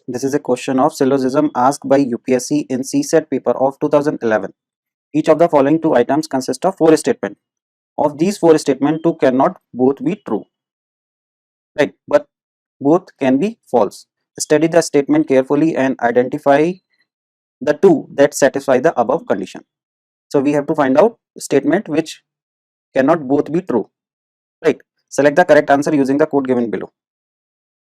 This is a question of syllogism asked by UPSC in CSET paper of 2011. Each of the following two items consist of four statements. Of these four statements, two cannot both be true, right? But both can be false. Study the statement carefully and identify the two that satisfy the above condition. So we have to find out statement which cannot both be true, right? Select the correct answer using the code given below.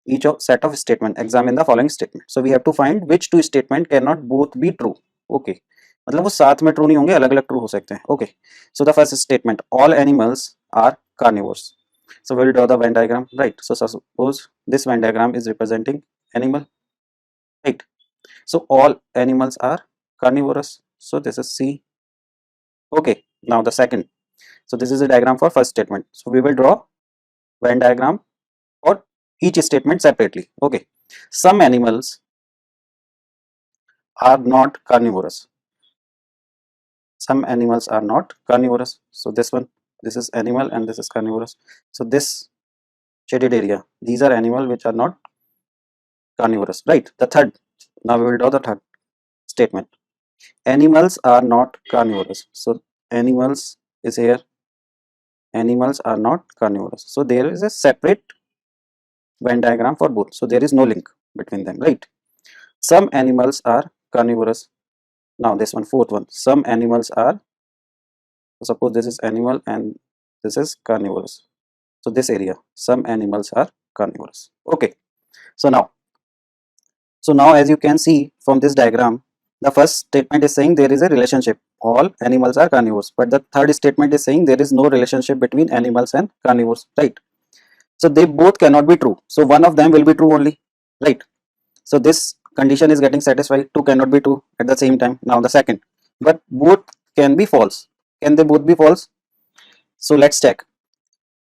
Each of set of statement, examine the following statement. So we have to find which two statement cannot both be true. Okay, मतलब वो साथ में true नहीं होंगे, अलग अलग true हो सकते हैं. Okay, so the first statement, all animals are carnivores. So we'll draw the Venn diagram, right? So suppose this Venn diagram is representing animal, right? So all animals are carnivorous. So this is C. Okay, now the second. So this is a diagram for first statement. So we will draw Venn diagram for each statement separately. Okay, some animals are not carnivorous. Some animals are not carnivorous. So this one, this is animal and this is carnivorous. So this shaded area, these are animal which are not carnivorous, right? The third, now we will draw the third statement. Animals are not carnivorous. So animals is here. Animals are not carnivorous. So there is a separate Venn diagram for both. So there is no link between them, right? Some animals are carnivorous. Now this one, fourth one, some animals are, suppose this is animal and this is carnivorous. So this area, some animals are carnivorous. Okay, so now as you can see from this diagram, the first statement is saying there is a relationship, all animals are carnivores, but the third statement is saying there is no relationship between animals and carnivores, right? So they both cannot be true, so one of them will be true only, right? So this condition is getting satisfied, two cannot be true at the same time. Now the second, but both can be false. Can they both be false? So let's check.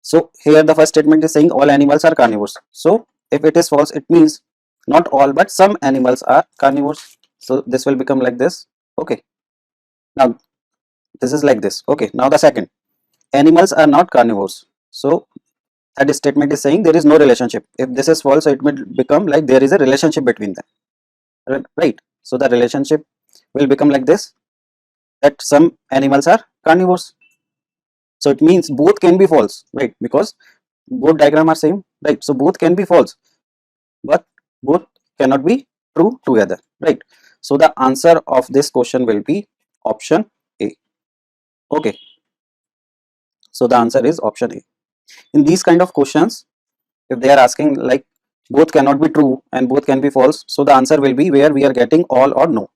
So here the first statement is saying all animals are carnivores. So if it is false, it means not all but some animals are carnivores. So this will become like this. Okay, now this is like this. Okay, now the second, animals are not carnivores. So that statement is saying there is no relationship. If this is false, so it will become like there is a relationship between them, right? So the relationship will become like this, that some animals are carnivores. So it means both can be false, right? Because both diagram are same, right? So both can be false, but both cannot be true together, right? So the answer of this question will be option A. Okay, so the answer is option A. In these kind of questions, if they are asking like both cannot be true and both can be false, so the answer will be where we are getting all or no,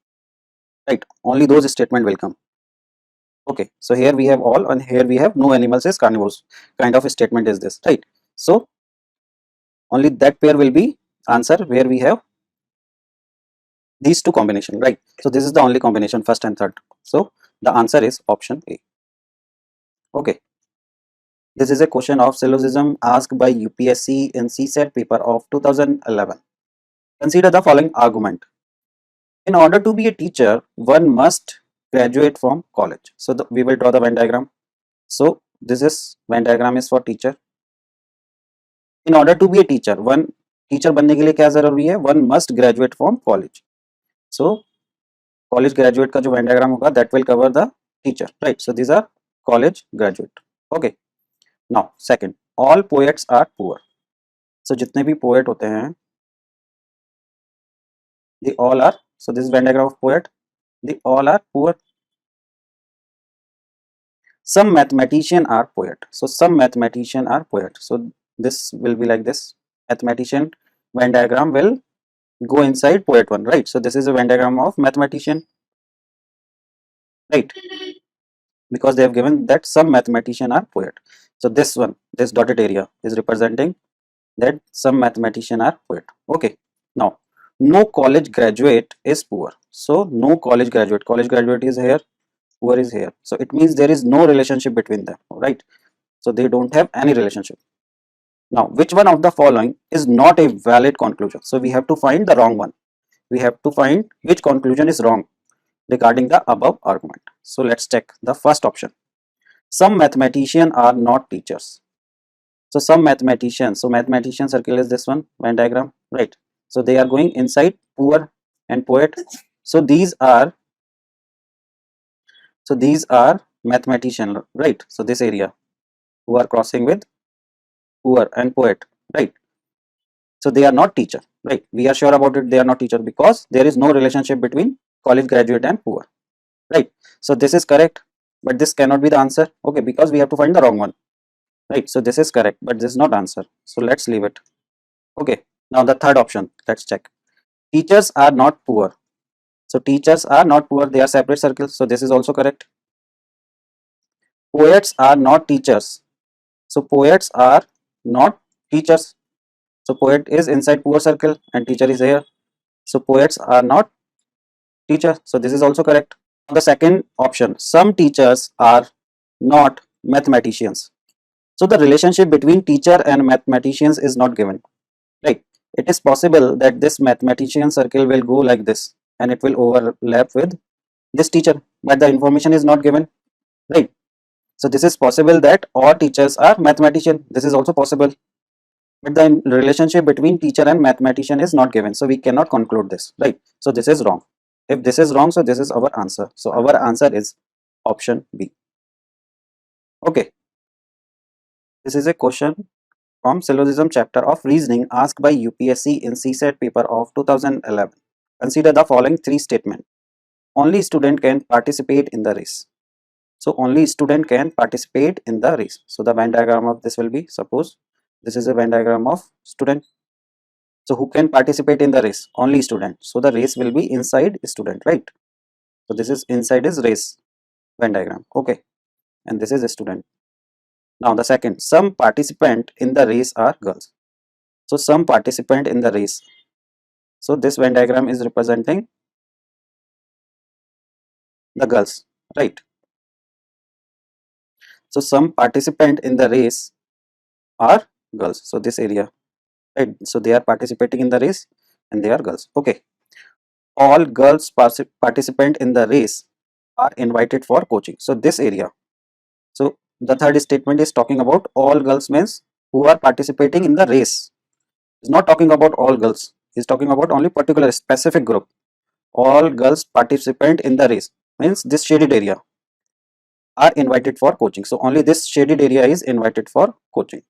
right? Only those statement will come. Okay, so here we have all and here we have no animals is carnivores kind of a statement is this, right? So only that pair will be answer where we have these two combination, right? So this is the only combination, first and third. So the answer is option A. Okay, this is a question of syllogism asked by UPSC in CSET paper of 2011. Consider the following argument. In order to be a teacher, one must graduate from college. So we will draw the Venn diagram. So this is Venn diagram is for teacher. In order to be a teacher, one teacher बनने के लिए क्या जरूरी है? One must graduate from college. So college graduate का जो Venn diagram होगा, that will cover the teacher, right? So these are college graduate. Okay, now second, all poets are poor. So जितने भी poet होते हैं, they all are, so this is Venn diagram of poet, they all are poor. Some mathematician are poet. So some mathematician are poet. So this will be like this. Mathematician Venn diagram will go inside poet one, right? So this is a Venn diagram of mathematician, right? Because they have given that some mathematician are poet. So this one, this dotted area is representing that some mathematician are poet. Okay, now no college graduate is poor. So no college graduate is here, poor is here. So it means there is no relationship between them, right? So they don't have any relationship. Now which one of the following is not a valid conclusion? So we have to find the wrong one. We have to find which conclusion is wrong regarding the above argument. So let's check the first option. Some mathematicians are not teachers. So some mathematicians, so mathematician circle is this one, Venn diagram, right? So they are going inside poor and poet. So these are mathematician, right? So this area who are crossing with poor and poet, right? So they are not teacher, right? We are sure about it. They are not teacher because there is no relationship between college graduate and poor, right? So this is correct, but this cannot be the answer. Okay, because we have to find the wrong one, right? So this is correct, but this is not answer. So let's leave it. Okay. Now the third option. Let's check. Teachers are not poor. So teachers are not poor. They are separate circles. So this is also correct. Poets are not teachers. So poets are not teachers. So poet is inside poor circle and teacher is here. So poets are not teacher. So this is also correct. The second option, some teachers are not mathematicians. So the relationship between teacher and mathematicians is not given, right? It is possible that this mathematician circle will go like this and it will overlap with this teacher, but the information is not given, right? So this is possible that all teachers are mathematician. This is also possible, but the relationship between teacher and mathematician is not given, so we cannot conclude this, right? So this is wrong. If this is wrong, so this is our answer. So our answer is option B. Okay, this is a question from syllogism chapter of reasoning asked by UPSC in CSET paper of 2011. Consider the following three statements. Only student can participate in the race. So only student can participate in the race. So the Venn diagram of this will be, suppose this is a Venn diagram of student. So who can participate in the race? Only student. So the race will be inside student, right? So this is inside is race Venn diagram. Okay. And this is a student. Now the second, some participant in the race are girls. So some participant in the race. So this Venn diagram is representing the girls, right? So some participant in the race are girls. So this area, right? So they are participating in the race and they are girls. Okay. All girls participant in the race are invited for coaching. So this area. So the third statement is talking about all girls means who are participating in the race. It's not talking about all girls. It's talking about only particular specific group. All girls participant in the race means this shaded area are invited for coaching. So only this shaded area is invited for coaching.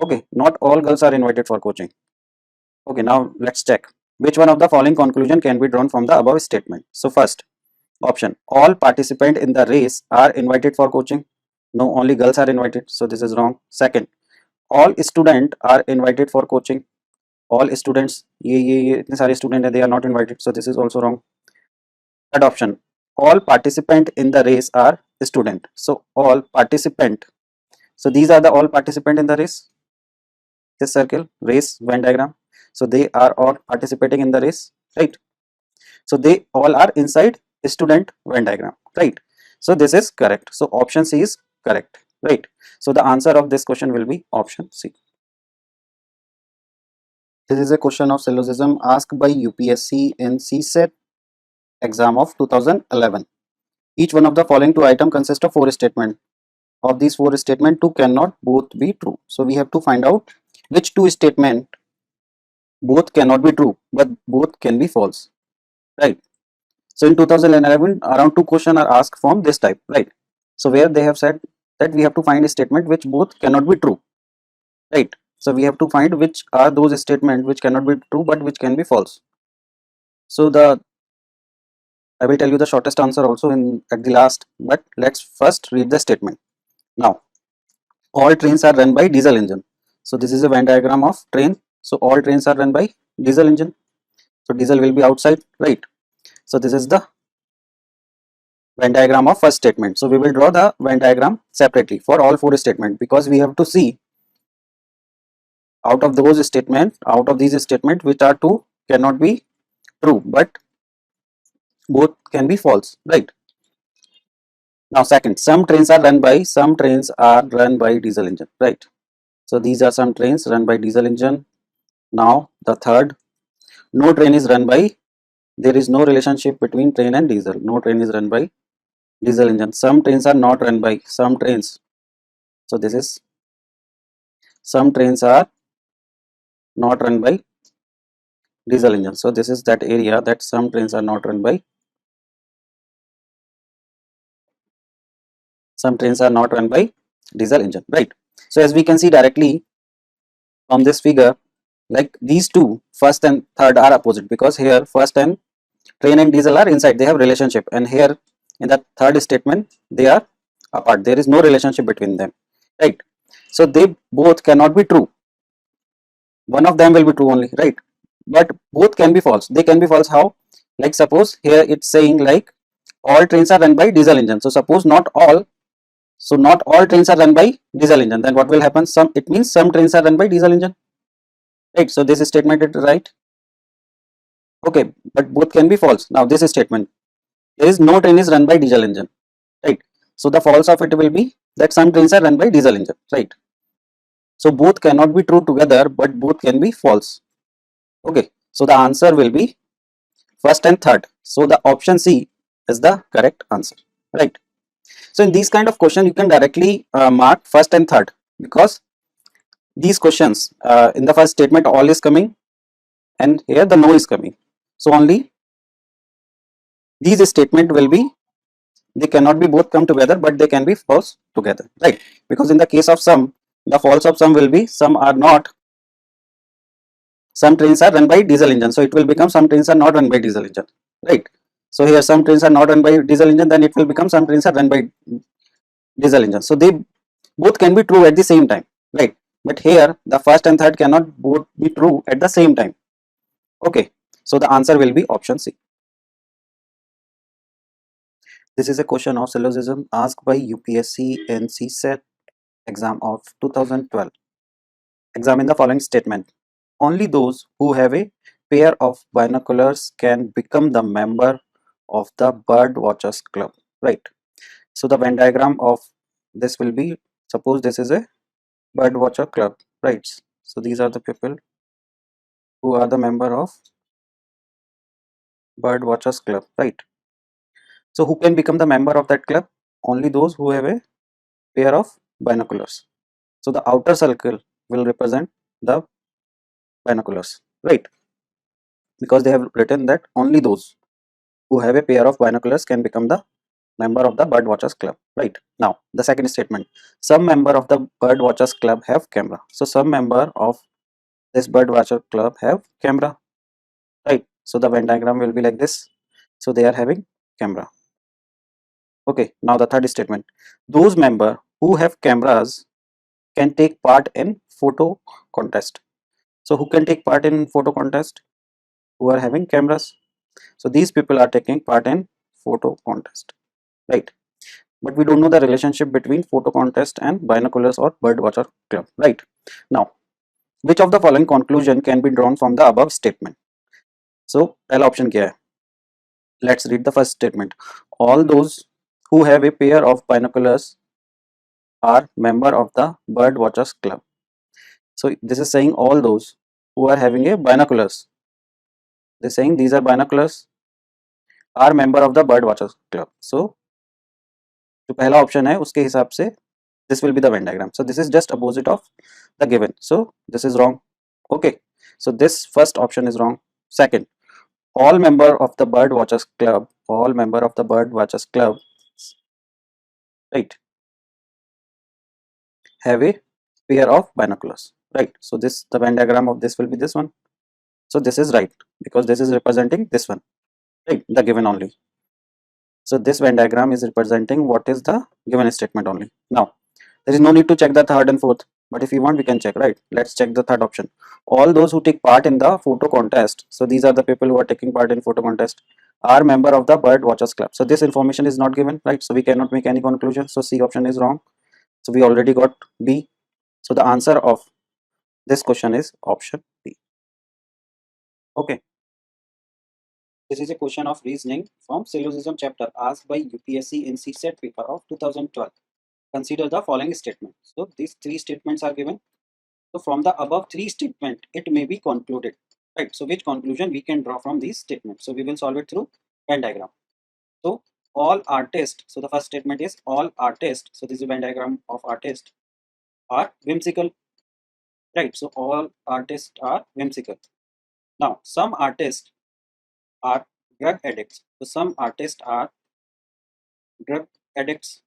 Okay, not all girls are invited for coaching. Okay, now let's check. Which one of the following conclusion can be drawn from the above statement? So first option, all participants in the race are invited for coaching. No, only girls are invited. So this is wrong. Second, all students are invited for coaching. All students, ये इतने सारे student हैं, they are not invited. So this is also wrong. Third option, all participants in the race are student. So all participant. So these are the all participant in the race. This circle, race Venn diagram. So they are all participating in the race, right? So they all are inside student Venn diagram, right? So this is correct. So option C is correct, right? So the answer of this question will be option C. This is a question of syllogism asked by UPSC in CSET exam of 2011. Each one of the following two items consists of four statements. Of these four statements, two cannot both be true. So we have to find out which two statements both cannot be true, but both can be false, right? So in 2011, around two questions are asked from this type, right? So where they have said that we have to find a statement which both cannot be true, right? So we have to find which are those statements which cannot be true but which can be false. So I will tell you the shortest answer also at the last, but let's first read the statement. Now, all trains are run by diesel engine. So this is a Venn diagram of train. So all trains are run by diesel engine. So diesel will be outside, right? So this is the Venn diagram of first statement. So we will draw the Venn diagram separately for all four statements because we have to see out of these statements which are two cannot be true but both can be false, right? Now second, some trains are run by diesel engine, right? So these are some trains run by diesel engine. Now the third, no train is run by, there is no relationship between train and diesel. No train is run by diesel engine. Some trains are not run by some trains. So this is some trains are not run by diesel engine. So this is that area that some trains are not run by diesel engine, right? So as we can see directly from this figure, like these two, first and third, are opposite, because here first and train and diesel are inside, they have relationship, and here in the third statement they are apart, there is no relationship between them, right? So they both cannot be true, one of them will be true only, right? But both can be false. They can be false how? Like suppose here it's saying like all trains are run by diesel engine. So suppose not all trains are run by diesel engine, then what will happen? It means some trains are run by diesel engine, right? So this statement is right. Okay, but both can be false. Now this statement, there is no train is run by diesel engine, right? So the false of it will be that some trains are run by diesel engine, right? So both cannot be true together, but both can be false. Okay, so the answer will be first and third. So the option C is the correct answer, right? So in these kind of question, you can directly mark first and third, because these questions in the first statement all is coming and here the no is coming. So only these statement will be, they cannot be both come together, but they can be false together, right? Because in the case of some, the false of some will be some are not, some trains are run by diesel engine, so it will become some trains are not run by diesel engine, right? So here some trains are not run by diesel engine, then it will become some trains are run by diesel engine. So they both can be true at the same time, right? But here the first and third cannot both be true at the same time. Okay, so the answer will be option C. This is a question of syllogism asked by UPSC and CSET exam of 2012. Examine the following statement. Only those who have a pair of binoculars can become the member of the Bird Watchers Club, right? So the Venn diagram of this will be, suppose this is a Bird Watcher Club, right? So these are the people who are the member of Bird Watchers Club, right? So who can become the member of that club? Only those who have a pair of binoculars. So the outer circle will represent the binoculars, right? Because they have written that only those who have a pair of binoculars can become the member of the Bird Watchers Club, right? Now the second statement, some member of the Bird Watchers Club have camera. So some member of this Bird Watcher Club have camera, right? So the Venn diagram will be like this. So they are having camera. Okay, now the third statement, those member who have cameras can take part in photo contest. So who can take part in photo contest? Who are having cameras. So these people are taking part in photo contest, right? But we don't know the relationship between photo contest and binoculars or bird watcher club, right? Now which of the following conclusion can be drawn from the above statement? So पहला option क्या है? Let's read the first statement. All those who have a pair of binoculars are member of the bird watchers club. So this is saying all those who are having a binoculars, they're saying these are binoculars, are member of the bird watchers club. So जो पहला option है उसके हिसाब से this will be the Venn diagram. So this is just opposite of the given. So this is wrong. Okay. So this first option is wrong. Second, all member of the bird watchers club, right, have a pair of binoculars, right? So this, the Venn diagram of this will be this one. So this is right because this is representing this one, right? The given only. So this Venn diagram is representing what is the given statement only. Now there is no need to check the third and fourth, but if you want we can check, right? Let's check the third option. All those who take part in the photo contest, so these are the people who are taking part in photo contest, are member of the bird watchers club. So this information is not given, right? So we cannot make any conclusion. So C option is wrong. So we already got B. So the answer of this question is option B. Okay. This is a question of reasoning from syllogism chapter asked by UPSC in CSET paper of 2012. Consider the following statement. So these three statements are given. So from the above three statement, it may be concluded, right? So which conclusion we can draw from these statements? So we will solve it through Venn diagram. So all artists, so the first statement is all artists. So this is a Venn diagram of artists are whimsical, right? So all artists are whimsical. Now, some artists are drug addicts. So some artists are drug addicts.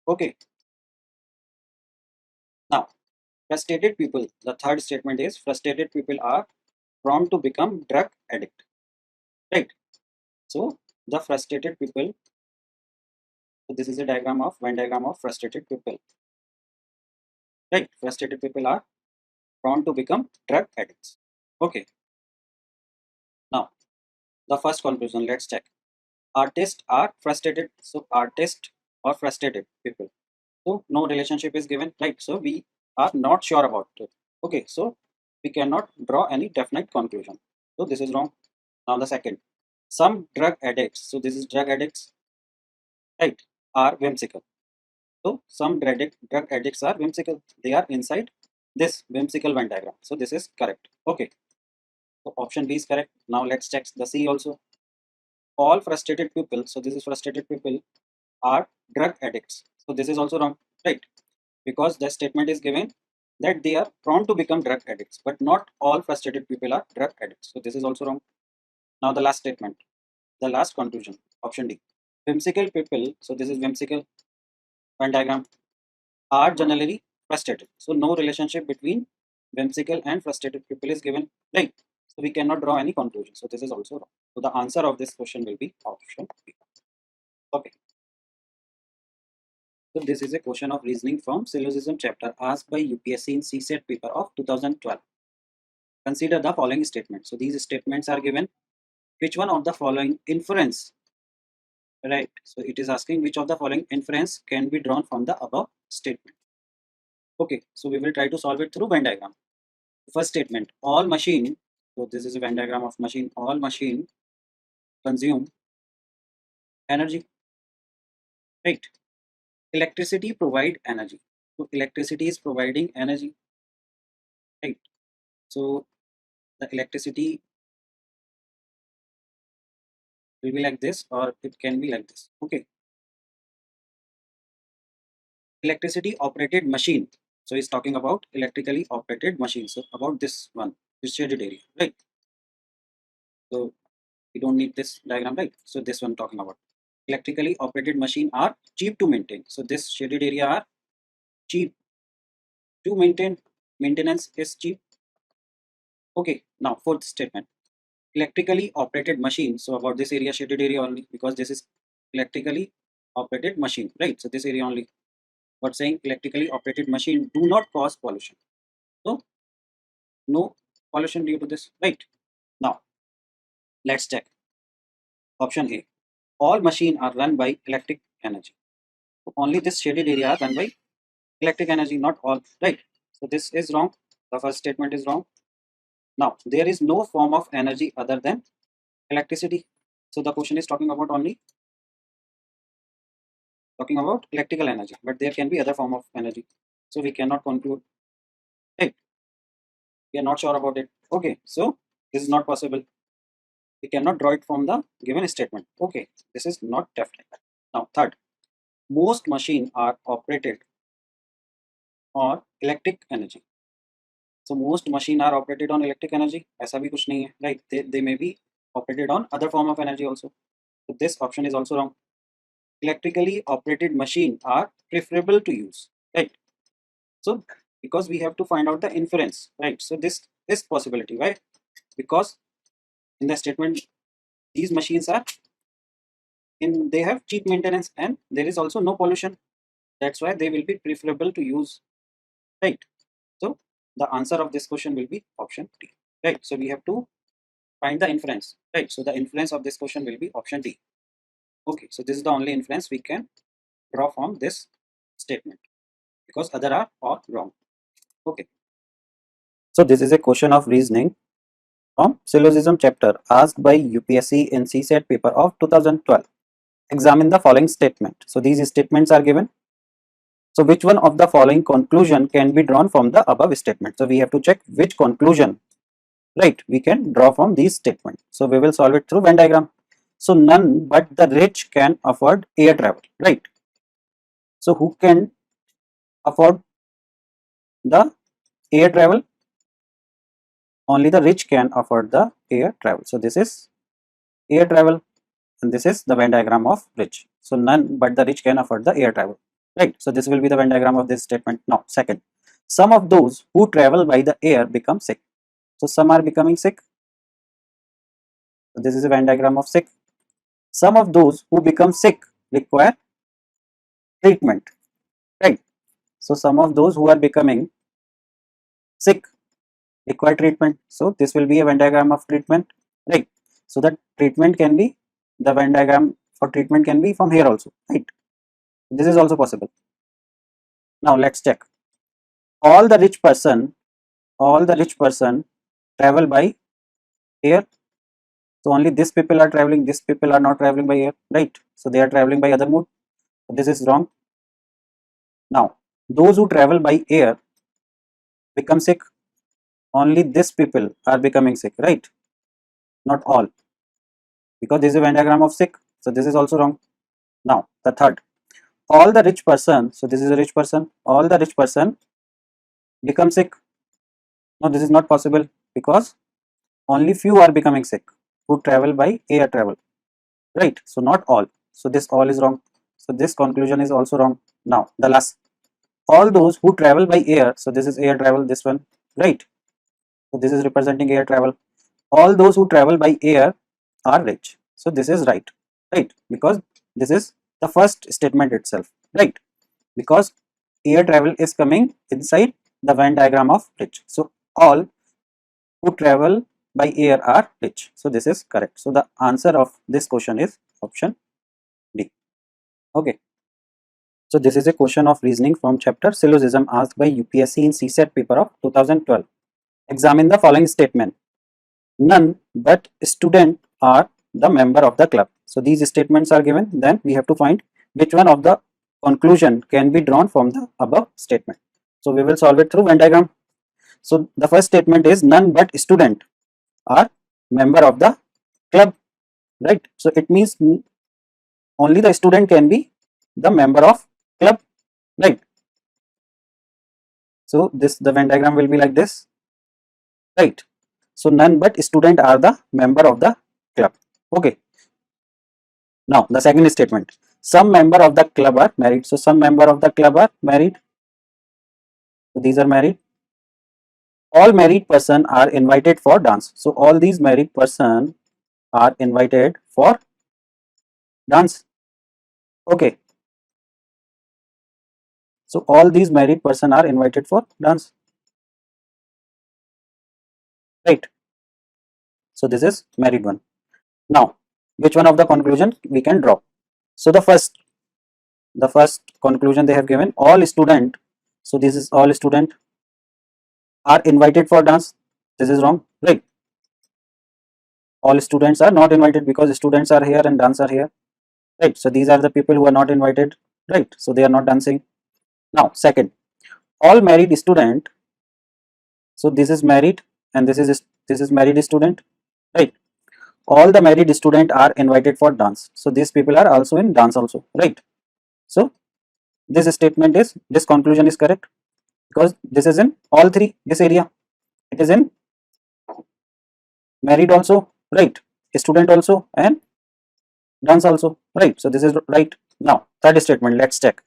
Okay. Now, frustrated people. The third statement is frustrated people are prone to become drug addict. Right. So the frustrated people. So this is a diagram of Venn diagram of frustrated people. Right. Frustrated people are prone to become drug addicts. Okay. Now the first conclusion. Let's check. Artists are frustrated. So artists or frustrated people. So no relationship is given, right? So we are not sure about it. Okay, so we cannot draw any definite conclusion. So this is wrong. Now the second, some drug addicts. So this is drug addicts, right? Are whimsical. So some drug addicts are whimsical. They are inside this whimsical Venn diagram. So this is correct. Okay. So option B is correct. Now let's check the C also. All frustrated people. So this is frustrated people are drug addicts. So this is also wrong, right? Because the statement is given that they are prone to become drug addicts, but not all frustrated people are drug addicts. So this is also wrong. Now the last statement, the last conclusion, option D. Whimsical people, so this is whimsical Venn diagram, are generally frustrated. So no relationship between whimsical and frustrated people is given, right? So we cannot draw any conclusion. So this is also wrong. So the answer of this question will be option B. Okay. So this is a question of reasoning from syllogism chapter asked by UPSC in CSET paper of 2012. Consider the following statements. So these statements are given. Which one of the following inference, right? So it is asking which of the following inference can be drawn from the above statement. Okay, so we will try to solve it through Venn diagram. First statement, all machine, so this is a Venn diagram of machine, all machine consume energy, right? Electricity provide energy. So electricity is providing energy, right? So the electricity will be like this or it can be like this. Okay. Electricity operated machine. So he's talking about electrically operated machine. So about this one, this shaded area, right? So we don't need this diagram, right? So this one talking about electrically operated machine are cheap to maintain. So this shaded area are cheap to maintain. Maintenance is cheap. Okay. Now fourth statement, electrically operated machine. So about this area, shaded area only, because this is electrically operated machine, right? So this area only. But saying electrically operated machine do not cause pollution. So no pollution due to this, right? Now let's check option A. All machine are run by electric energy. So only this shaded area are run by electric energy, not all, right? So this is wrong. The first statement is wrong. Now there is no form of energy other than electricity. So the question is talking about only talking about electrical energy, but there can be other form of energy. So we cannot conclude, right? We are not sure about it. Okay, so this is not possible. We cannot draw it from the given statement. Okay, this is not definite. Now third, most machines are operated on electric energy. So most machine are operated on electric energy. ऐसा भी कुछ नहीं है, right? They may be operated on other form of energy also. So this option is also wrong. Electrically operated machine are preferable to use, right? So because we have to find out the inference, right? So this is possibility, right? Because in the statement these machines are in they have cheap maintenance and there is also no pollution. That's why they will be preferable to use, right? So the answer of this question will be option D, right? So we have to find the inference, right? So the inference of this question will be option D. Okay, so this is the only inference we can draw from this statement because other are all wrong. Okay, so this is a question of reasoning from syllogism chapter asked by UPSC in CSET paper of 2012. Examine the following statement. So these statements are given. So which one of the following conclusion can be drawn from the above statement? So we have to check which conclusion, right, we can draw from these statements. So we will solve it through Venn diagram. So none but the rich can afford air travel, right? So who can afford the air travel? only the rich can afford the air travel. So this is air travel, and this is the Venn diagram of rich. So none but the rich can afford the air travel, right? So this will be the Venn diagram of this statement. Now second, some of those who travel by the air become sick. So some are becoming sick. So this is a Venn diagram of sick. Some of those who become sick require treatment, right? So some of those who are becoming sick require treatment. So this will be a Venn diagram of treatment, right? So the treatment can be, the Venn diagram for treatment can be from here also, right? This is also possible. Now let's check. All the rich person, all the rich person travel by air. So only these people are traveling, these people are not traveling by air, right? So they are traveling by other mode. So this is wrong. Now those who travel by air become sick. Only these people are becoming sick, right? Not all, because this is a Venn diagram of sick. So this is also wrong. Now the third, all the rich person. So this is a rich person. All the rich person become sick. No, this is not possible, because only few are becoming sick who travel by air travel, right? So not all. So this all is wrong. So this conclusion is also wrong. Now the last, all those who travel by air. So this is air travel, this one, right? So this is representing air travel. All those who travel by air are rich. So this is right, right? Because this is the first statement itself, right? Because air travel is coming inside the Venn diagram of rich. So all who travel by air are rich. So this is correct. So the answer of this question is option D. Okay. So this is a question of reasoning from chapter Syllogism asked by UPSC in CSET paper of 2012. Examine the following statement. None but student are the member of the club. So these statements are given. Then we have to find which one of the conclusion can be drawn from the above statement. So we will solve it through Venn diagram. So the first statement is none but student are member of the club, right? So it means only the student can be the member of club, right? So this, the Venn diagram will be like this, right? So none but student are the member of the club. Okay. Now the second statement, some member of the club are married. So some member of the club are married. So these are married. All married person are invited for dance. So all these married person are invited for dance. Okay. So all these married person are invited for dance, right? So this is married one. Now which one of the conclusion we can draw? So the first conclusion they have given, all student. So this is all student are invited for dance. This is wrong, right? All students are not invited, because students are here and dance are here, right? So these are the people who are not invited, right? So they are not dancing. Now second, all married student. So this is married and this is married student, right? All the married student are invited for dance. So these people are also in dance also, right? So this statement is, this conclusion is correct, because this is in all three, this area. It is in married also, right? Student also and dance also, right? So this is right. Now third statement, let's check.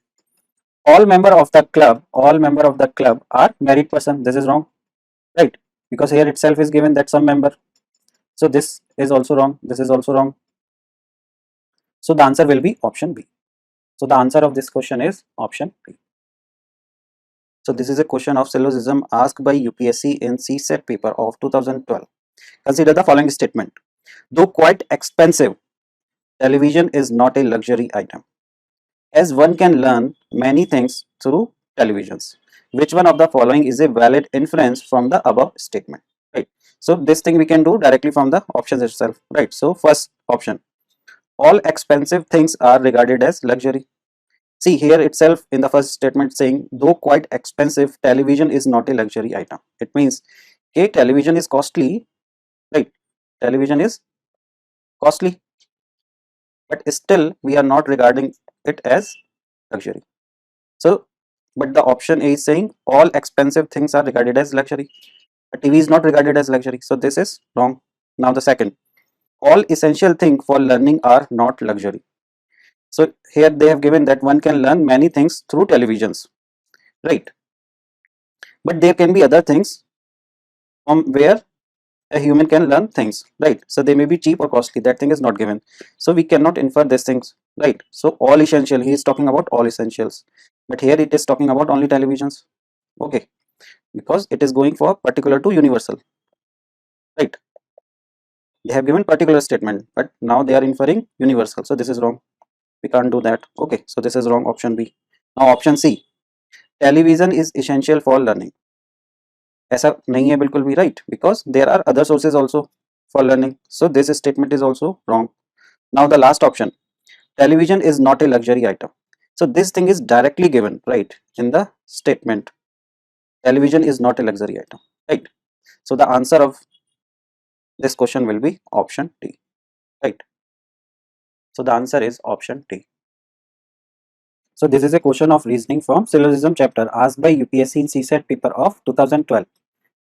All member of the club, all member of the club are married person. This is wrong, right? Because here itself is given that some member. So this is also wrong. This is also wrong. So the answer will be option B. So the answer of this question is option B. So this is a question of syllogism asked by UPSC in CSET paper of 2012. Consider the following statement. Though quite expensive, television is not a luxury item, as one can learn many things through televisions. Which one of the following is a valid inference from the above statement? Right. So this thing we can do directly from the options itself. Right. So first option, all expensive things are regarded as luxury. See here itself in the first statement saying, though quite expensive, television is not a luxury item. It means, okay, television is costly, right? Television is costly, but still we are not regarding it as luxury. So, but the option A is saying all expensive things are regarded as luxury. A TV is not regarded as luxury, so this is wrong. Now the second, all essential things for learning are not luxury. So here they have given that one can learn many things through televisions, right? But there can be other things from where a human can learn things, right? So they may be cheap or costly, that thing is not given, so we cannot infer these things, right? So all essential, he is talking about all essentials, but here it is talking about only televisions, okay, because it is going for particular to universal, right? They have given particular statement, but now they are inferring universal, so this is wrong, we can't do that, okay, so this is wrong, option B. Now option C, television is essential for learning, ऐसा नहीं है बिल्कुल भी, right? Because there are other sources also for learning, so this statement is also wrong. Now the last option, television is not a luxury item, so this thing is directly given, right, in the statement, television is not a luxury item, right? So the answer of this question will be option D, right? So the answer is option D. So this is a question of reasoning from syllogism chapter asked by UPSC in CSAT paper of 2012.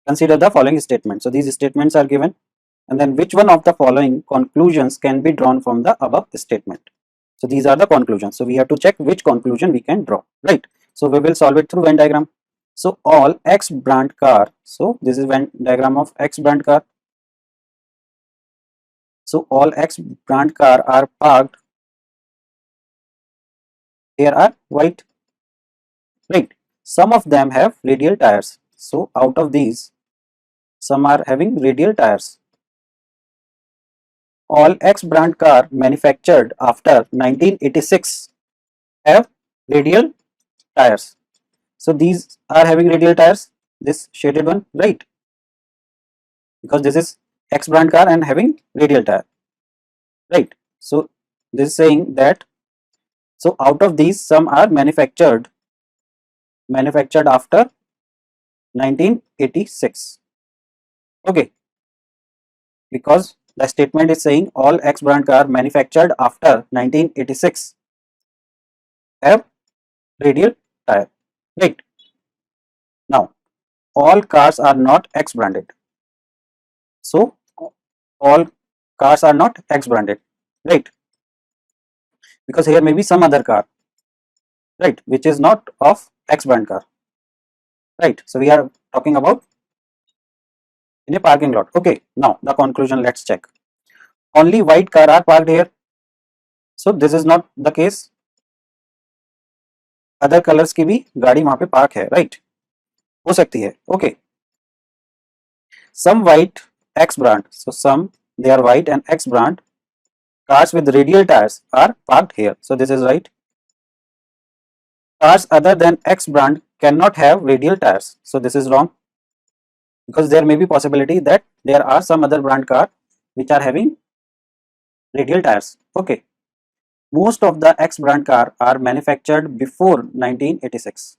Consider the following statements. So these statements are given, and then which one of the following conclusions can be drawn from the above statement. So these are the conclusions. So we have to check which conclusion we can draw, right? So we will solve it through Venn diagram. So all X brand car. So this is Venn diagram of X brand car. So all X brand car are parked. Here are white, right? Some of them have radial tires. So out of these, some are having radial tires. All X brand car manufactured after 1986 have radial tires. So these are having radial tires, this shaded one, right? Because this is X brand car and having radial tire, right? So this is saying that, so out of these some are manufactured after 1986, okay, because the statement is saying all X brand car manufactured after 1986 have radial tire, right? Now all cars are not X branded, so all cars are not X branded, right? Because here may be some other car, right, which is not of X brand car, right? So we are talking about in a parking lot, okay. Now the conclusion, let's check. Only white car are parked here, so this is not the case, other colors की भी गाड़ी वहां पे park है, right? हो सकती है, okay. Some white X brand, so some they are white and X brand cars with radial tires are parked here, so this is right. Cars other than X brand cannot have radial tires, so this is wrong, because there may be possibility that there are some other brand car which are having radial tires, okay. Most of the X brand car are manufactured before 1986,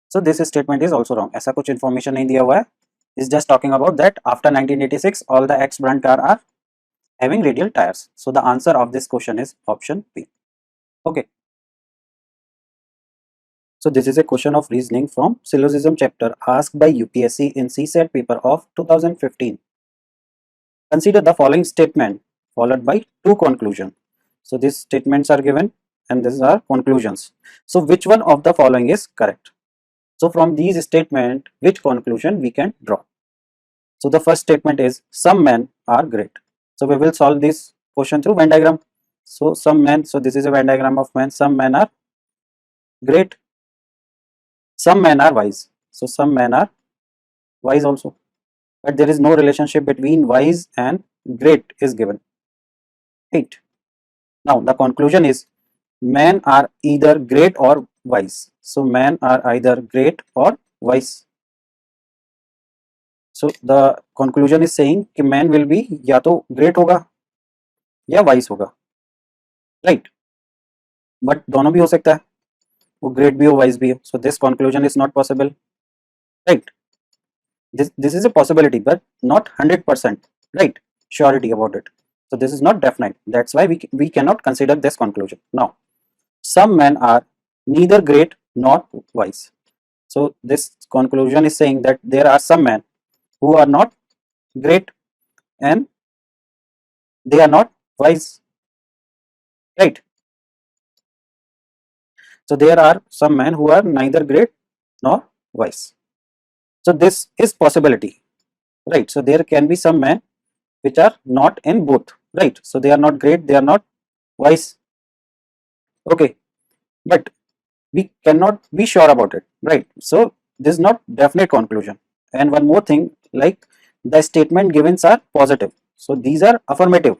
so this statement is also wrong, ऐसा कुछ information नहीं दिया हुआ है, is just talking about that after 1986 all the X brand car are having radial tires, so the answer of this question is option B, okay. So this is a question of reasoning from syllogism chapter asked by UPSC in CSAT paper of 2015. Consider the following statement followed by two conclusions. So these statements are given and these are conclusions. So which one of the following is correct? So from these statements, which conclusion we can draw? So the first statement is some men are great. So we will solve this question through Venn diagram. So some men, so this is a Venn diagram of men, some men are great. Some men are wise, so some men are wise also, but there is no relationship between wise and great is given, right? Now the conclusion is men are either great or wise, so men are either great or wise. So the conclusion is saying कि man will be या तो great होगा या wise होगा, right? But दोनों भी हो सकता है, वो great भी हो wise भी हो, so this conclusion is not possible, right? This is a possibility but not 100%, right, surety about it, so this is not definite, that's why we cannot consider this conclusion. Now some men are neither great nor wise, so this conclusion is saying that there are some men who are not great and they are not wise, right? So there are some men who are neither great nor wise. So this is possibility, right? So there can be some men which are not in both, right? So they are not great, they are not wise, okay, but we cannot be sure about it, right? So this is not definite conclusion. And one more thing, like the statement given are positive, so these are affirmative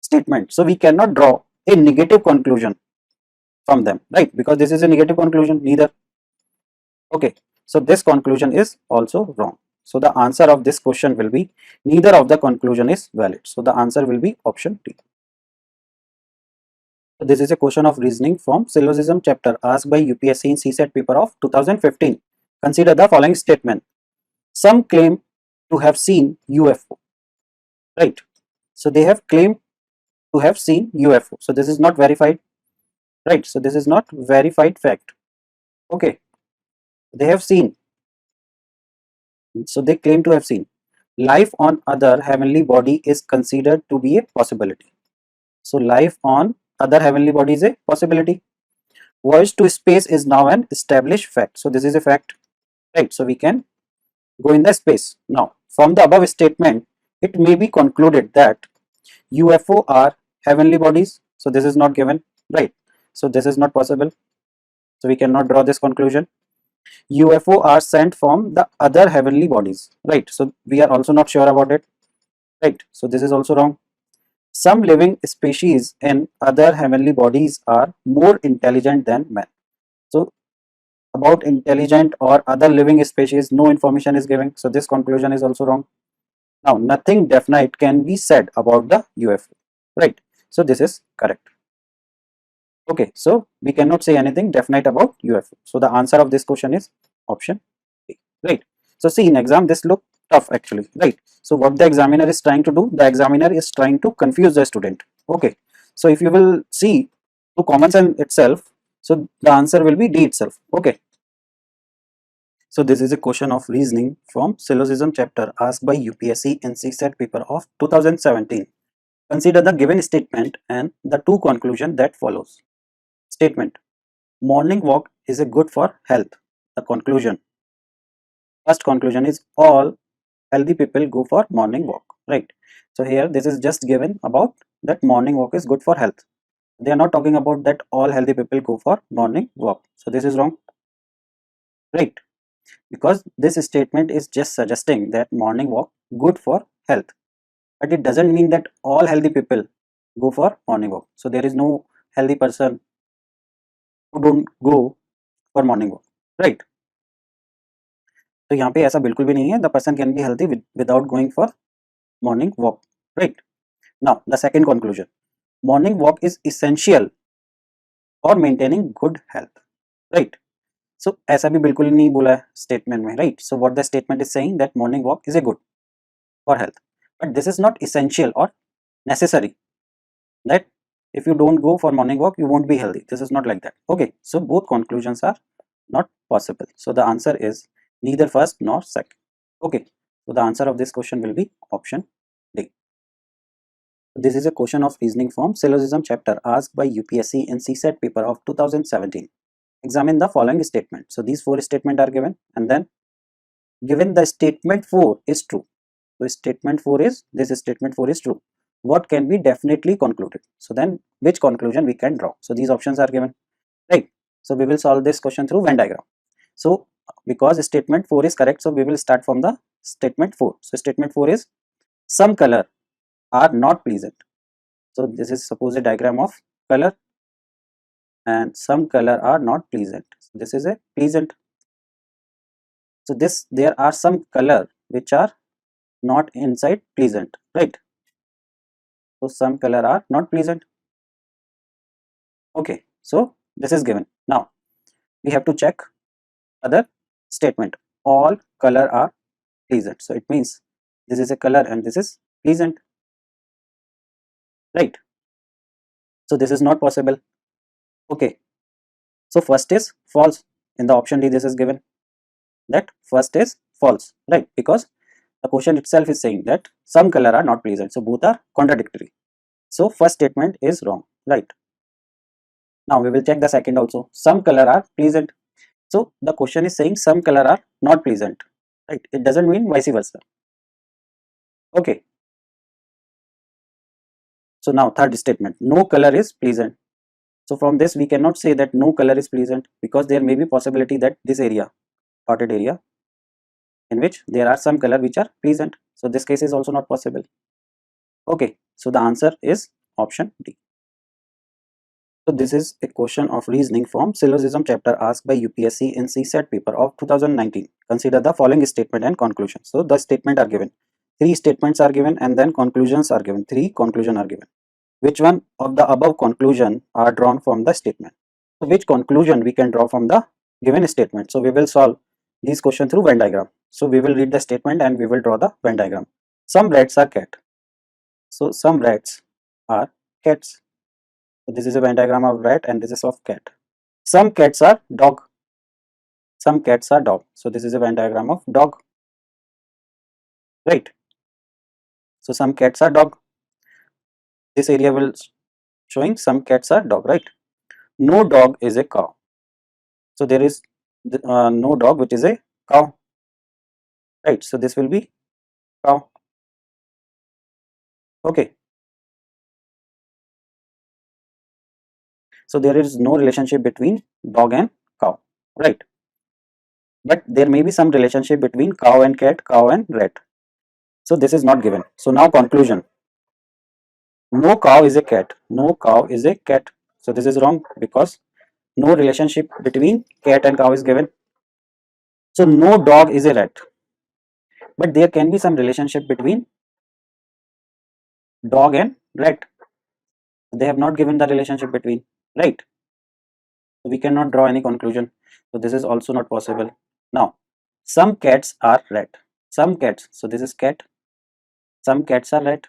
statements, so we cannot draw a negative conclusion from them, right? Because this is a negative conclusion, neither, okay. So this conclusion is also wrong. So the answer of this question will be neither of the conclusion is valid. So the answer will be option D. So this is a question of reasoning from syllogism chapter asked by UPSC in CSET paper of 2015. Consider the following statement. Some claim to have seen UFO, right? So they have claimed to have seen UFO. So this is not verified, right? So this is not verified fact, okay. They have seen, so they claim to have seen. Life on other heavenly body is considered to be a possibility. So life on other heavenly body is a possibility. Voyage to space is now an established fact. So this is a fact, right? So we can go in the space. Now from the above statement, it may be concluded that UFO are heavenly bodies. So this is not given, right? So this is not possible. So we cannot draw this conclusion. UFO are sent from the other heavenly bodies, right? So we are also not sure about it, right? So this is also wrong. Some living species in other heavenly bodies are more intelligent than man. So about intelligent or other living species, no information is given. So this conclusion is also wrong. Now nothing definite can be said about the UFO, right? So this is correct. Okay, so we cannot say anything definite about UFO. So the answer of this question is option B, right? So see, in exam this look tough actually, right? So what the examiner is trying to do, the examiner is trying to confuse the student, okay. So if you will see to common sense itself, so the answer will be D itself, okay. So this is a question of reasoning from syllogism chapter asked by UPSC in CSET paper of 2017. Consider the given statement and the two conclusion that follows. Statement: morning walk is a good for health. The conclusion. First conclusion is all healthy people go for morning walk, right? So here this is just given about that morning walk is good for health. They are not talking about that all healthy people go for morning walk. So this is wrong, right? Because this statement is just suggesting that morning walk good for health, but it doesn't mean that all healthy people go for morning walk. So there is no healthy person who don't go for morning walk, right? तो यहाँ पे ऐसा बिल्कुल भी नहीं है. The person can be healthy without going for morning walk, right? Now the second conclusion, morning walk is essential for maintaining good health, right? So ऐसा भी बिल्कुल नहीं बोला है statement में, right? So what the statement is saying that morning walk is a good for health, but this is not essential or necessary that if you don't go for morning walk you won't be healthy. This is not like that, okay. So both conclusions are not possible. So the answer is neither first nor second, okay. So the answer of this question will be option D. This is a question of reasoning from syllogism chapter asked by UPSC in CSET paper of 2017. Examine the following statement. So these four statements are given, and then given the statement 4 is true. So statement 4 is, this statement 4 is true. What can be definitely concluded? So then which conclusion we can draw? So these options are given, right? So we will solve this question through Venn diagram. So because statement 4 is correct, so we will start from the statement 4. So statement 4 is some color are not pleasant. So this is suppose a diagram of color, and some color are not pleasant. So this is a pleasant. So this, there are some color which are not inside pleasant, right? So some color are not pleasant, okay. So this is given. Now we have to check other statement. All color are pleasant. So it means this is a color and this is pleasant, right? So this is not possible, okay. So first is false. In the option D this is given that first is false, right? Because the question itself is saying that some color are not pleasant. So both are contradictory. So first statement is wrong, right? Now we will check the second also. Some color are pleasant. So the question is saying some color are not pleasant, right? It doesn't mean vice versa. Okay. So now third statement, no color is pleasant. So from this we cannot say that no color is pleasant, because there may be possibility that this area, dotted area, in which there are some color which are pleasant. So this case is also not possible. Okay, so the answer is option D. So this is a question of reasoning from syllogism chapter asked by UPSC in CSAT paper of 2019. Consider the following statement and conclusion. So the statement are given. 3 statements are given and then conclusions are given. 3 conclusion are given. Which one of the above conclusion are drawn from the statement? So which conclusion we can draw from the given statement? So we will solve these questions through Venn diagram. So we will read the statement and we will draw the Venn diagram. Some rats are cat. So some rats are cats. So this is a Venn diagram of rat and this is of cat. Some cats are dog. Some cats are dog. So this is a Venn diagram of dog. Right. So some cats are dog. This area will showing some cats are dog, right? No dog is a cow. So there is no dog which is a cow, right? So this will be cow. Okay. So there is no relationship between dog and cow, right? But there may be some relationship between cow and cat, cow and rat. So this is not given. So now conclusion. No cow is a cat. No cow is a cat. So this is wrong because no relationship between cat and cow is given. So no dog is a rat. But there can be some relationship between dog and rat. They have not given the relationship between, right? So we cannot draw any conclusion. So this is also not possible. Now, some cats are rat. Some cats. So this is cat. Some cats are rat.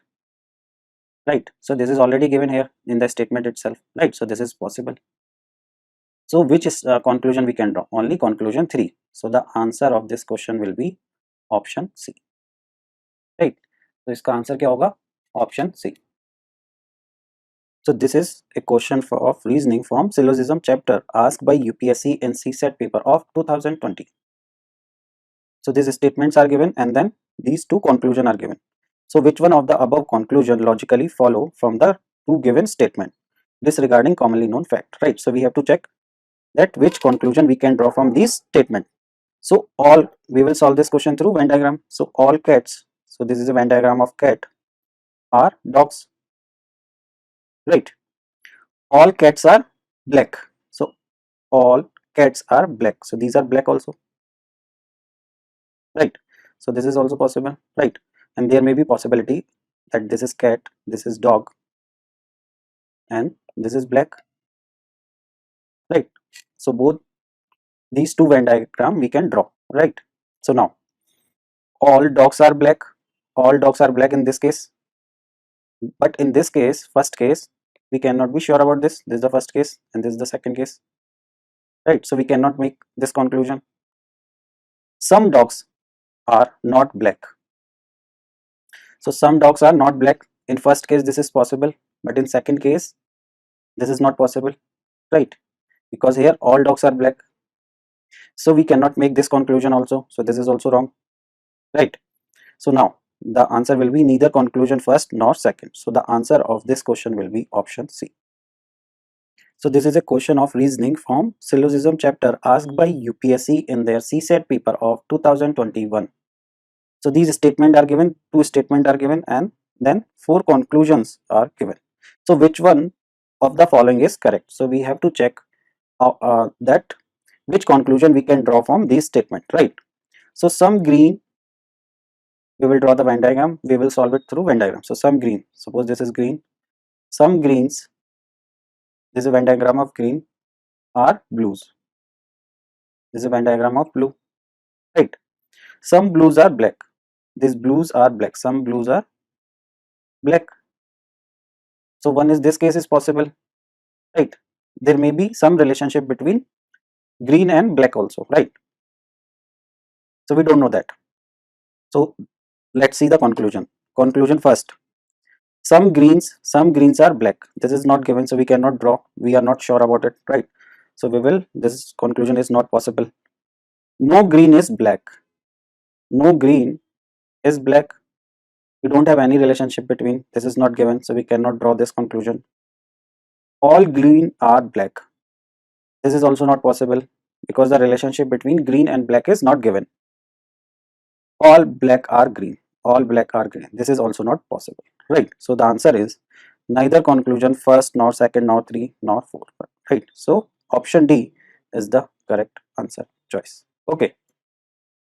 Right. So this is already given here in the statement itself. Right. So this is possible. So which is conclusion we can draw? Only conclusion 3. So the answer of this question will be option C. Right. So इसका answer क्या होगा? Option C. So this is a question of reasoning from syllogism chapter asked by UPSC in CSAT paper of 2020. So these statements are given and then these 2 conclusions are given. So which one of the above conclusion logically follow from the 2 given statement disregarding commonly known fact, right? So we have to check that which conclusion we can draw from this statement. So we will solve this question through Venn diagram. So all cats, so this is a Venn diagram of cat, are dogs, right? All cats are black. So all cats are black. So these are black also, right? So this is also possible, right? And there may be possibility that this is cat, this is dog, and this is black, right? So both these 2 Venn diagram we can draw, right? So now all dogs are black. All dogs are black in this case, but in this case, first case, we cannot be sure about this. This is the first case and this is the second case, right? So we cannot make this conclusion. Some dogs are not black. So some dogs are not black. In first case this is possible, but in second case this is not possible, right? Because here all dogs are black. So we cannot make this conclusion also. So this is also wrong, right? So now the answer will be neither conclusion first nor second. So the answer of this question will be option C. So this is a question of reasoning from syllogism chapter asked by UPSC in their CSAT paper of 2021. So these statements are given, 2 statements are given and then 4 conclusions are given. So which one of the following is correct? So we have to check that which conclusion we can draw from this statement, right? So some green, we will draw the Venn diagram, we will solve it through Venn diagram. So some green, suppose this is green, some greens, this is a Venn diagram of green, are blues. This is a Venn diagram of blue, right? Some blues are black. These blues are black. Some blues are black. So one is this case is possible, right? There may be some relationship between green and black also, right? So we don't know that. So let's see the conclusion. Conclusion first. Some greens are black. This is not given, so we cannot draw. We are not sure about it, right? So we will, this conclusion is not possible. No green is black. No green is black. We don't have any relationship between. This is not given, so we cannot draw this conclusion. All green are black. This is also not possible because the relationship between green and black is not given. All black are green. All black are green. This is also not possible, right? So the answer is neither conclusion first nor second nor three nor four, right? So option D is the correct answer choice. Okay.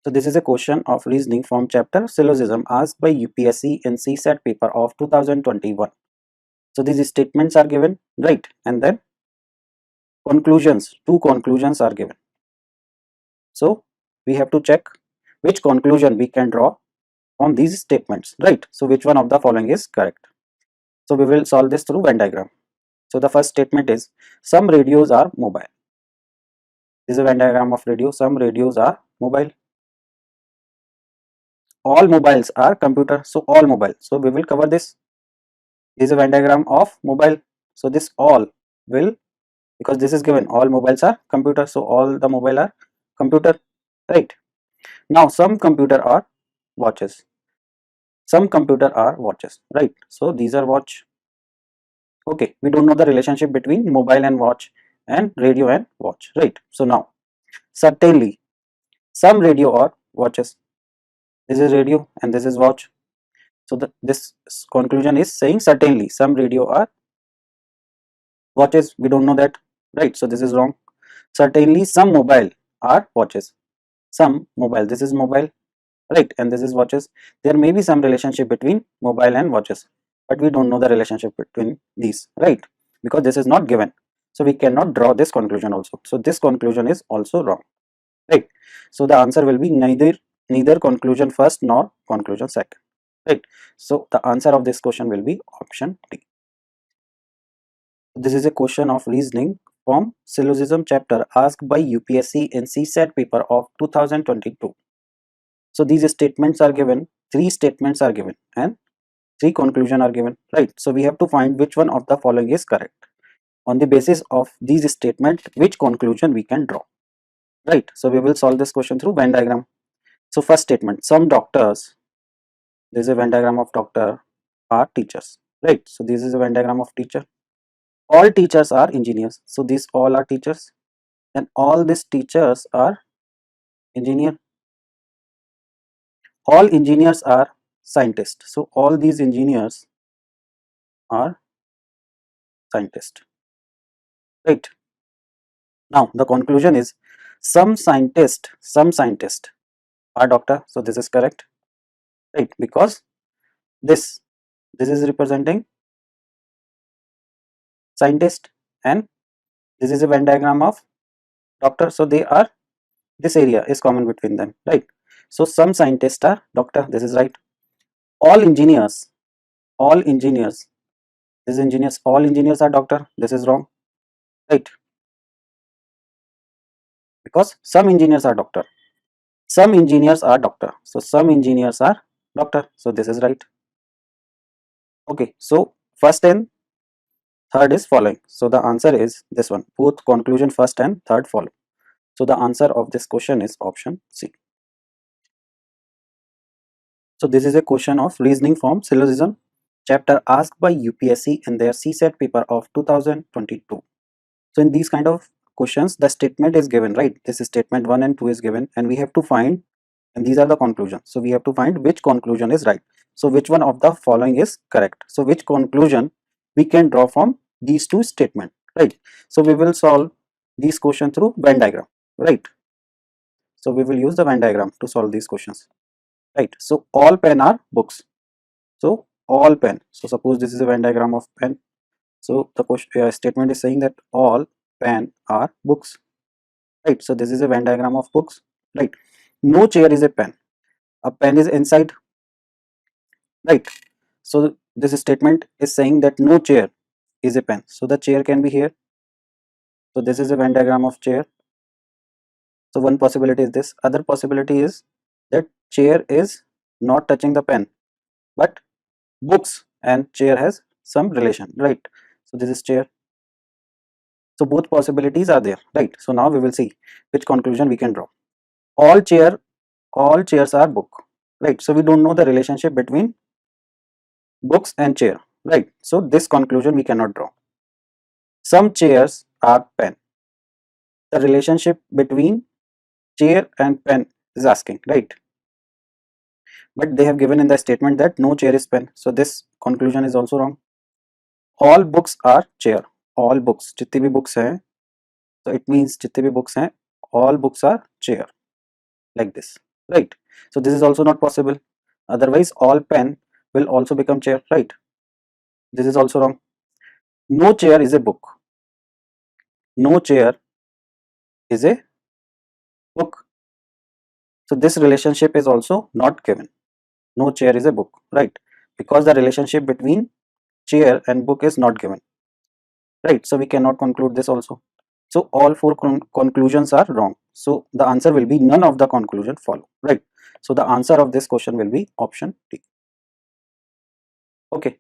So this is a question of reasoning from chapter Syllogism asked by UPSC in CSAT paper of 2021. So these statements are given, right? And then conclusions, two conclusions are given. So we have to check which conclusion we can draw from these statements, right? So which one of the following is correct? So we will solve this through Venn diagram. So the first statement is some radios are mobile. This is a Venn diagram of radio. Some radios are mobile. All mobiles are computer. So all mobile. So we will cover this. This is a Venn diagram of mobile. So this all will, because this is given, all mobiles are computer. So all the mobile are computer, right? Now some computer are watches. Some computer are watches, right? So these are watch. Okay, we don't know the relationship between mobile and watch and radio and watch, right? So now certainly some radio or watches. This is radio and this is watch. So this conclusion is saying certainly some radio or watches. We don't know that, right? So this is wrong. Certainly some mobile are watches. Some mobile. This is mobile, right? And this is watches. There may be some relationship between mobile and watches, but we don't know the relationship between these, right? Because this is not given. So we cannot draw this conclusion also. So this conclusion is also wrong, right? So the answer will be neither conclusion first nor conclusion second, right? So the answer of this question will be option D. This is a question of reasoning from Syllogism chapter asked by UPSC in CSAT paper of 2022. So these statements are given, three statements are given and three conclusion are given, right? So we have to find which one of the following is correct. On the basis of these statements, which conclusion we can draw, right? So we will solve this question through Venn diagram. So first statement, some doctors, this is a Venn diagram of doctor, are teachers, right? So this is a Venn diagram of teacher. All teachers are engineers. So these all are teachers and all these teachers are engineer. All engineers are scientists. So all these engineers are scientists, right? Now the conclusion is some scientists are doctor. So this is correct, right? Because this is representing scientist and this is a Venn diagram of doctor. So they are, this area is common between them, right? So some scientists are doctor. This is right. All engineers, all engineers, this is engineers, all engineers are doctor. This is wrong, right? Because some engineers are doctor. Some engineers are doctor. So some engineers are doctor. So this is right. Okay. So first and third is following. So the answer is this one. Both conclusion first and third follow. So the answer of this question is option C. So this is a question of reasoning from syllogism chapter asked by UPSC in their CSAT paper of 2022. So in these kind of questions, the statement is given, right? This is statement 1 and 2 is given and we have to find, and these are the conclusions. So we have to find which conclusion is right. So which one of the following is correct. So which conclusion we can draw from these two statements, right? So we will solve these questions through Venn diagram, right? So we will use the Venn diagram to solve these questions, right? So all pen are books. So all pen. So suppose this is a Venn diagram of pen. So the question, statement is saying that all pen are books, right? So this is a Venn diagram of books, right? No chair is a pen. A pen is inside, right? So this statement is saying that no chair is a pen. So the chair can be here. So this is a Venn diagram of chair. So one possibility is this. Other possibility is that chair is not touching the pen, but books and chair has some relation, right? So this is chair. So both possibilities are there, right? So now we will see which conclusion we can draw. All chairs are book, right? So we don't know the relationship between books and chair, right? So this conclusion we cannot draw. Some chairs are pen. The relationship between chair and pen is asking, right? But they have given in the statement that no chair is pen. So this conclusion is also wrong. All books are chair. All books, जितनी भी books हैं, so it means जितने भी books हैं, all books are chair, like this, right? So this is also not possible. Otherwise, all pen will also become chair, right? This is also wrong. No chair is a book. No chair is a book. So this relationship is also not given. No chair is a book, right? Because the relationship between chair and book is not given, right? So we cannot conclude this also. So all four conclusions are wrong. So the answer will be none of the conclusion follow, right? So the answer of this question will be option D. Okay.